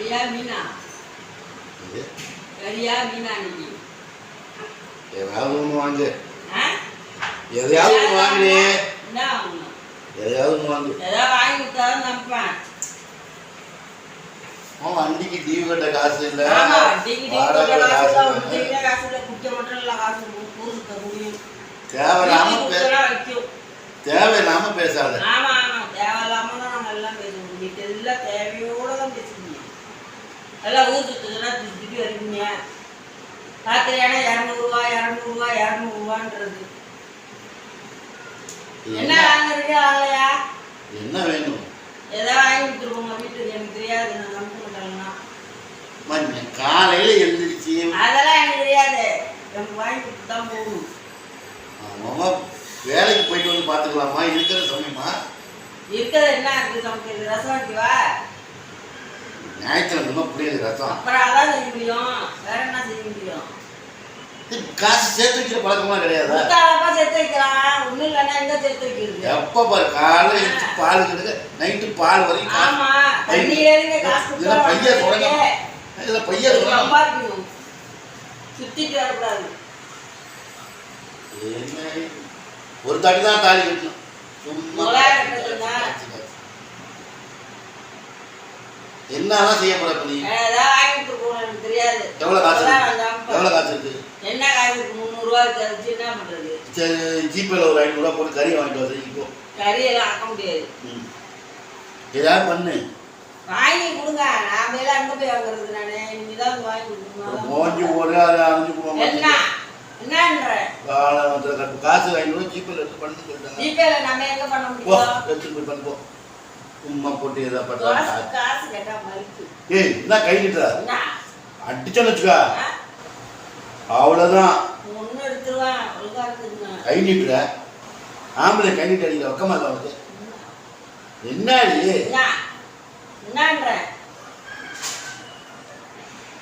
கரியா மீனா கரியா மீனா இன்னைக்கு ஏதாவது ஒன்று வாங்கு. எதையாவது ஒன்று வாங்குறே. என்ன வாங்கணும்? எதையாவது ஒன்று வாங்கு. ஏதாவது வாங்கி கொடுத்தாலும் நம்பேன். வண்டிக்கு டிவி கட்ட காசு இல்லை. தேவையில்லாம பேசாத. ஆமா ஆமா தேவையில்லாம தான் நாங்க எல்லாம் பேசுவோம். வீட்டு எல்லாம் தேவையோட தான் பேசுவீங்க. எல்லாம் ஊர் சுற்றுனா திட்டி வருவீங்க. ராத்திரியான 200 ரூபா 200 ரூபான்றது. என்ன வாங்குறீங்க வாங்கலையா? என்ன வேணும்? ஏதாவது வாங்கி கொடுத்துருவோங்க வீட்டுக்கு. எனக்கு தெரியாது, நான் நம்ப மாட்டேன்னா. காலையில எழுந்திருச்சு அதெல்லாம் எனக்கு தெரியாது. எனக்கு வாங்கி கொடுத்து தான் போகணும். வேலைக்கு போயிட்டு வந்து பார்த்துக்கலாமா? இருக்கிற சமயமா இருக்கிறது என்ன இருக்கு சமைக்கிறது? ரசம் வைக்கவா? ஞாயிற்றுக்கிழமை புரியுது ரசம். அப்புறம் அதான் செய்ய முடியும். வேற என்ன செய்ய முடியும்? காசு சேர்த்து வைக்கிற பழக்கமா கிடையாது. சேர்த்து வைக்கலாம். ஒன்றும் இல்லைன்னா எங்க சேர்த்து வைக்கிறது? எப்போ பாரு காலை எடுத்து பால் கெடுக்க நைட்டு பால் வரைக்கும். ஆமா தண்ணியிலேருந்து காசு இதெல்லாம் பையன் தொடங்க. இதில் பையன் சம்பாதிக்கணும். சுத்திட்டு வரக்கூடாது. என்ன ஒரு தாட்டி தான் தாலி கட்டணும். சும்மா என்னதான் செய்ய போற நீ? எனக்கு தெரியாது. எவ்வளவு காசு இருக்கு? என்ன காசு இருக்கு? 300 ரூபா இருக்கு. என்ன பண்றது? ஜிபேல ஒரு 500 ரூபா போட்டு கறி வாங்கிட்டு வந்து இப்போ கறி எல்லாம் ஆக்க முடியாது. ஏதாவது பண்ணு. வாங்கி கொடுங்க. நாம எல்லாம் அங்க போய் வாங்குறது. நானே நீதான் வாங்கி கொடுக்கணும். மோஞ்சி ஒரு அரைஞ்சு போவாங்க. என்ன என்னன்ற காசு 500 ஜிபேல எடுத்து பண்ணு சொல்லிட்டாங்க. ஜிபேல நம்ம எங்க பண்ண முடியும்? எடுத்து போய் பண்ணுவோம். சும்மா போட்டு ஏதாவது பண்றாங்க. காசு கேட்டா மறுக்கு. ஏய் என்ன கை நிட்டுற? அடிச்சன்னு வச்சுக்கா அவ்வளவுதான். ஒண்ணு எடுத்துருவேன். ஒழுங்கா இருக்குங்க. கை நிட்டுற ஆம்பளை கை நிட்டு அடிக்கிற பக்கமா இல்லை உனக்கு. என்னடி என்னன்ற